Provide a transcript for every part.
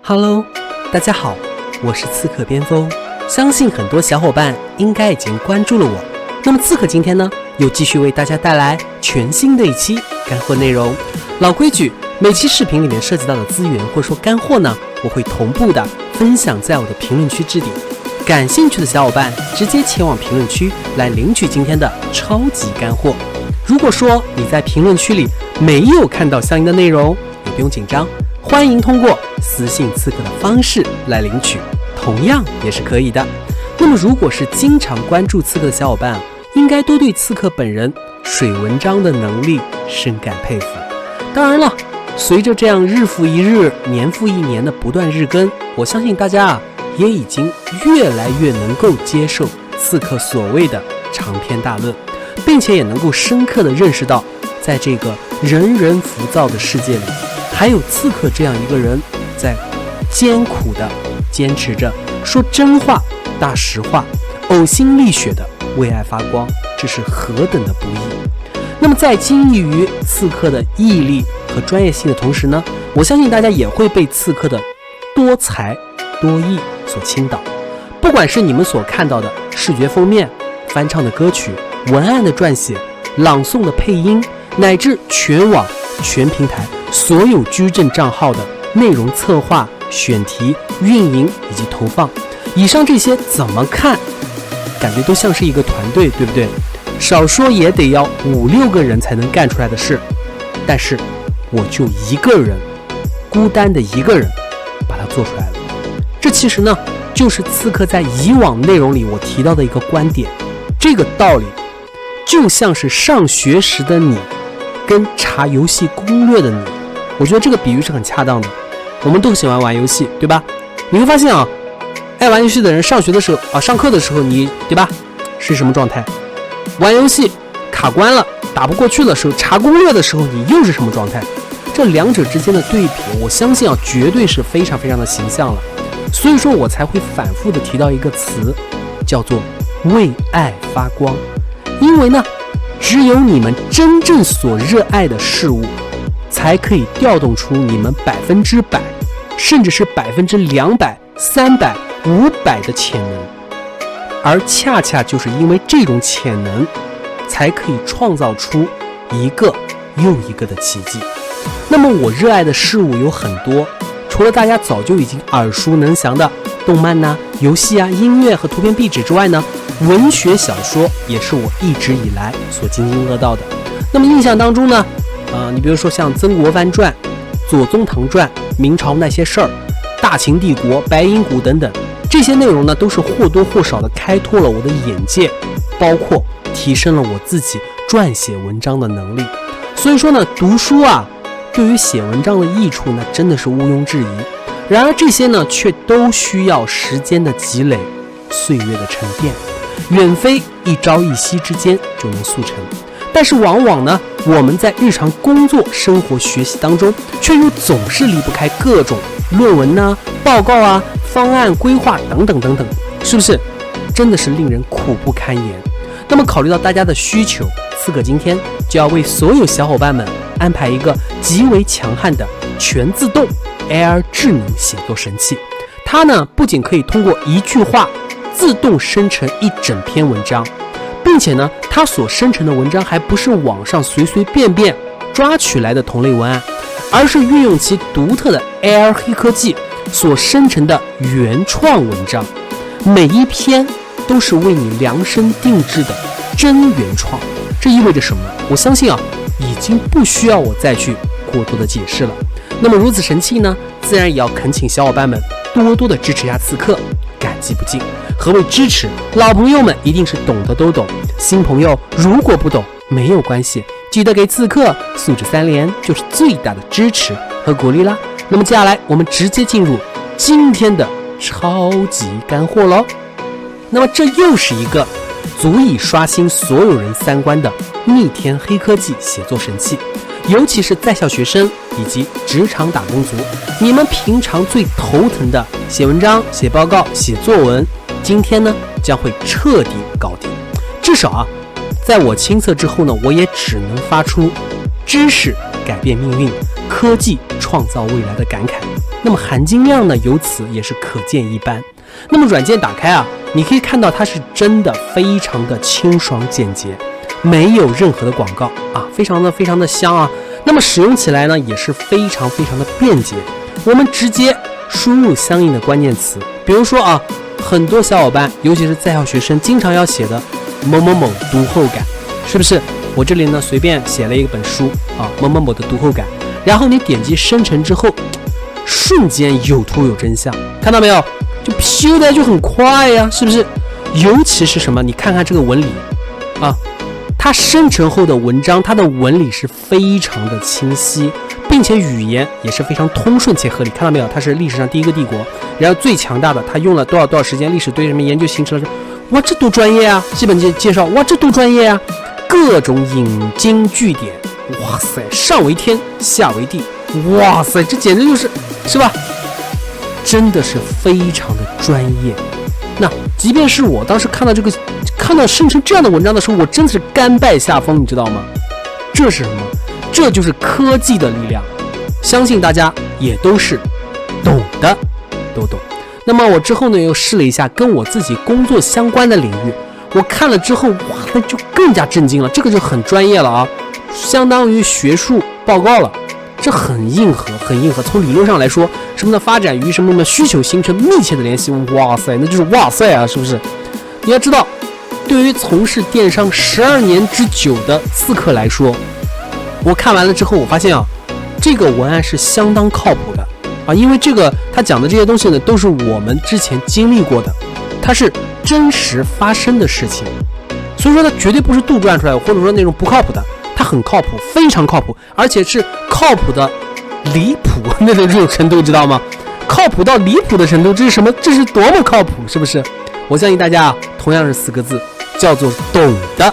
Hello， 大家好，我是刺客边锋，相信很多小伙伴应该已经关注了我。那么刺客今天呢，又继续为大家带来全新的一期干货内容。老规矩，每期视频里面涉及到的资源或者说干货呢，我会同步的分享在我的评论区置顶。感兴趣的小伙伴直接前往评论区来领取今天的超级干货。如果说你在评论区里没有看到相应的内容，也不用紧张，欢迎通过私信刺客的方式来领取，同样也是可以的。那么如果是经常关注刺客的小伙伴，应该都对刺客本人水文章的能力深感佩服。当然了，随着这样日复一日、年复一年的不断日更，我相信大家也已经越来越能够接受刺客所谓的长篇大论，并且也能够深刻地认识到，在这个人人浮躁的世界里，还有刺客这样一个人在艰苦地坚持着说真话、大实话、呕心沥血地为爱发光，这是何等的不易。那么在惊异于刺客的毅力和专业性的同时呢，我相信大家也会被刺客的多才多艺所倾倒。不管是你们所看到的视觉封面、翻唱的歌曲、文案的撰写、朗诵的配音，乃至全网全平台所有矩阵账号的内容策划、选题、运营以及投放，以上这些怎么看感觉都像是一个团队，对不对？少说也得要5-6个人才能干出来的事，但是我就一个人，孤单的一个人把它做出来了。这其实呢，就是刺客在以往内容里我提到的一个观点。这个道理就像是上学时的你跟查游戏攻略的你，我觉得这个比喻是很恰当的。我们都喜欢玩游戏，对吧？你会发现爱玩游戏的人上学的时候上课的时候你对吧是什么状态？玩游戏卡关了打不过去的时候，查攻略的时候你又是什么状态？这两者之间的对比，我相信绝对是非常非常的形象了。所以说我才会反复的提到一个词，叫做为爱发光。因为呢，只有你们真正所热爱的事物，才可以调动出你们100%，甚至是200%、300%、500%的潜能。而恰恰就是因为这种潜能，才可以创造出一个又一个的奇迹。那么我热爱的事物有很多，除了大家早就已经耳熟能详的动漫呐、游戏音乐和图片壁纸之外呢，文学小说也是我一直以来所津津乐道的。那么印象当中呢，你比如说像《曾国藩传》、《左宗棠传》、明朝那些事儿、大秦帝国、白银谷等等，这些内容呢，都是或多或少的开拓了我的眼界，包括提升了我自己撰写文章的能力。所以说呢，读书对于写文章的益处呢，真的是毋庸置疑。然而这些呢，却都需要时间的积累、岁月的沉淀，远非一朝一夕之间就能速成。但是往往呢，我们在日常工作、生活、学习当中，却又总是离不开各种论文报告方案、规划等等等等，是不是真的是令人苦不堪言？那么考虑到大家的需求，刺客今天就要为所有小伙伴们安排一个极为强悍的全自动 AI 智能写作神器。它呢，不仅可以通过一句话自动生成一整篇文章，并且呢，它所生成的文章还不是网上随随便便抓取来的同类文案，而是运用其独特的 AI 黑科技所生成的原创文章，每一篇都是为你量身定制的真原创。这意味着什么？我相信已经不需要我再去过多的解释了。那么如此神器呢，自然也要恳请小伙伴们多多的支持下刺客，感激不尽。何谓支持？老朋友们一定是懂的都懂，新朋友如果不懂没有关系，记得给刺客素质3连，就是最大的支持和鼓励啦。那么接下来我们直接进入今天的超级干货咯。那么这又是一个足以刷新所有人三观的逆天黑科技写作神器，尤其是在校学生以及职场打工族，你们平常最头疼的写文章、写报告、写作文，今天呢将会彻底搞定。至少在我亲测之后呢，我也只能发出知识改变命运、科技创造未来的感慨。那么含金量呢，由此也是可见一斑。那么软件打开啊，你可以看到它是真的非常的清爽简洁，没有任何的广告啊，非常的香啊。那么使用起来呢，也是非常的便捷。我们直接输入相应的关键词，比如说啊，很多小伙伴，尤其是在校学生，经常要写的某某某读后感，是不是？我这里呢随便写了一本书啊，某某某的读后感，然后你点击生成之后，瞬间有图有真相，看到没有？就 PU 的就很快呀，是不是？尤其是什么？你看看这个纹理啊，它生成后的文章，它的纹理是非常的清晰，并且语言也是非常通顺且合理。看到没有？它是历史上第一个帝国，然后最强大的，它用了多少时间，历史对什么研究形成了？哇，这多专业啊！基本介绍，哇，这多专业啊！各种引经据典，哇塞，上为天，下为地，哇塞，这简直是吧？真的是非常的专业。那即便是我当时看到生成这样的文章的时候，我真的是甘拜下风，你知道吗？这是什么？这就是科技的力量，相信大家也都是懂的，都懂。那么我之后呢，又试了一下跟我自己工作相关的领域，我看了之后，哇，那就更加震惊了，这个就很专业了啊，相当于学术报告了，这很硬核。从理论上来说，什么的发展与什么需求形成密切的联系，哇塞，那就是哇塞啊，是不是？你要知道，对于从事电商12年之久的刺客来说，我看完了之后，我发现啊，这个文案是相当靠谱的啊，因为这个他讲的这些东西呢，都是我们之前经历过的，它是真实发生的事情，所以说它绝对不是杜撰出来的，或者说那种不靠谱的，它很靠谱，非常靠谱，而且是靠谱的离谱那种程度，知道吗？靠谱到离谱的程度，这是什么？这是多么靠谱，是不是？我相信大家啊，同样是4个字，叫做懂的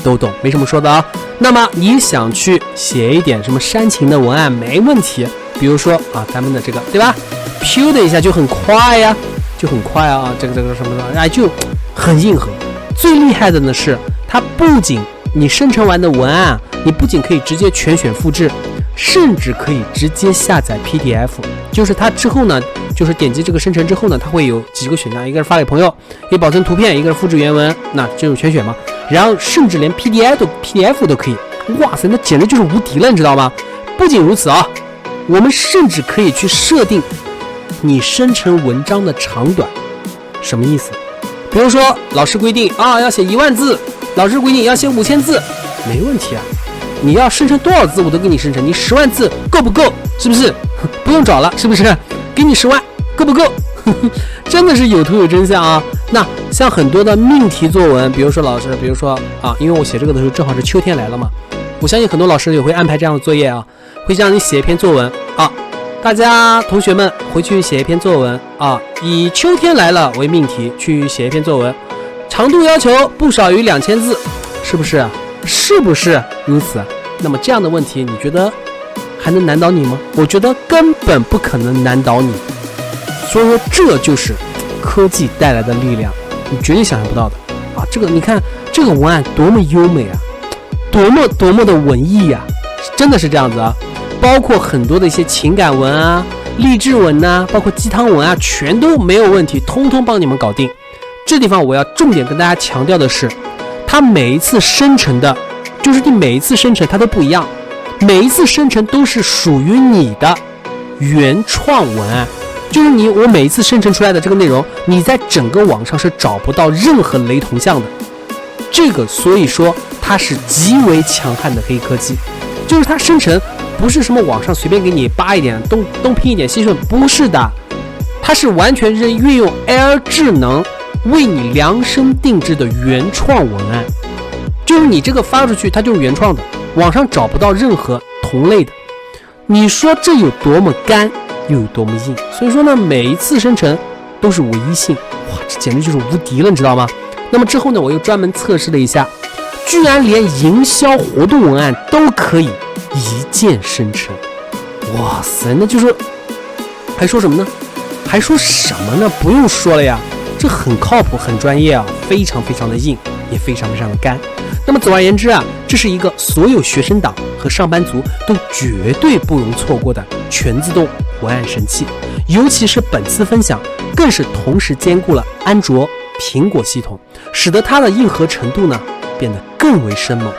都懂，没什么说的啊。那么你想去写一点什么煽情的文案，没问题。比如说啊，咱们的这个，对吧？Q 的一下就很快呀，这个什么的，哎，就很硬核。最厉害的呢是，它不仅你生成完的文案，你不仅可以直接全选复制，甚至可以直接下载 PDF。就是它之后呢，就是点击这个生成之后呢，它会有几个选项，一个是发给朋友，一个保存图片，一个是复制原文，那这种全选嘛。然后甚至连 PDF 都可以，哇塞，那简直就是无敌了，你知道吗？不仅如此啊，我们甚至可以去设定你生成文章的长短。什么意思？比如说老师规定啊要写1万字，老师规定要写5000字，没问题啊，你要生成多少字我都给你生成，你10万字够不够？是不是？不用找了，是不是？给你10万够不够？真的是有图有真相啊。那像很多的命题作文，比如说老师，比如说啊，因为我写这个的时候正好是秋天来了嘛，我相信很多老师也会安排这样的作业啊，会让你写一篇作文啊，大家同学们回去写一篇作文啊，以秋天来了为命题去写一篇作文，长度要求不少于2000字，是不是？是不是如此？那么这样的问题，你觉得还能难倒你吗？我觉得根本不可能难倒你。所以说，这就是科技带来的力量，你绝对想象不到的啊！这个你看，这个文案多么优美啊，多么的文艺啊，真的是这样子啊！包括很多的一些情感文啊、励志文啊，包括鸡汤文啊，全都没有问题，通通帮你们搞定。这地方我要重点跟大家强调的是，它每一次生成的，就是你每一次生成它都不一样，每一次生成都是属于你的原创文案。就是我每一次生成出来的这个内容，你在整个网上是找不到任何雷同项的。这个所以说它是极为强悍的黑科技，就是它生成不是什么网上随便给你扒一点东拼一点西顺，不是的，它是完全是运用 AI 智能为你量身定制的原创文案，就是你这个发出去它就是原创的，网上找不到任何同类的。你说这有多么干又有多么硬？所以说呢，每一次生成都是唯一性，哇，这简直就是无敌了，你知道吗？那么之后呢，我又专门测试了一下，居然连营销活动文案都可以一键生成，哇塞，那就是还说什么呢？还说什么呢？不用说了呀，这很靠谱，很专业啊，非常的硬，也非常的干。那么总而言之啊，这是一个所有学生党和上班族都绝对不容错过的全自动文案神器。尤其是本次分享，更是同时兼顾了安卓、苹果系统，使得它的硬核程度呢变得更为生猛。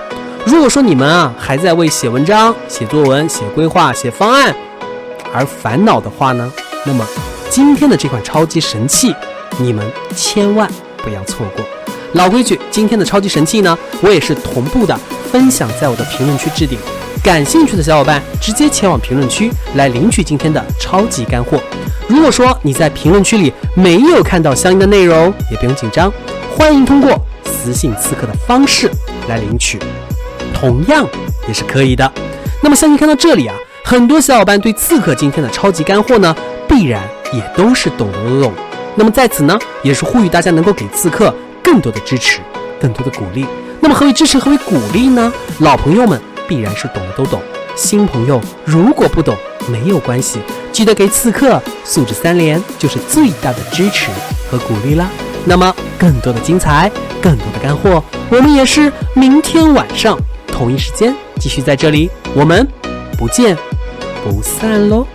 如果说你们啊还在为写文章、写作文、写规划、写方案而烦恼的话呢，那么今天的这款超级神器，你们千万不要错过。老规矩，今天的超级神器呢，我也是同步的分享在我的评论区置顶，感兴趣的小伙伴直接前往评论区来领取今天的超级干货。如果说你在评论区里没有看到相应的内容，也不用紧张，欢迎通过私信刺客的方式来领取，同样也是可以的。那么相信看到这里啊，很多小伙伴对刺客今天的超级干货呢，必然也都是懂得懂。那么在此呢，也是呼吁大家能够给刺客更多的支持，更多的鼓励。那么何为支持，何为鼓励呢？老朋友们必然是懂的都懂，新朋友如果不懂没有关系，记得给刺客素质3连，就是最大的支持和鼓励啦。那么更多的精彩，更多的干货，我们也是明天晚上同一时间继续在这里，我们不见不散喽。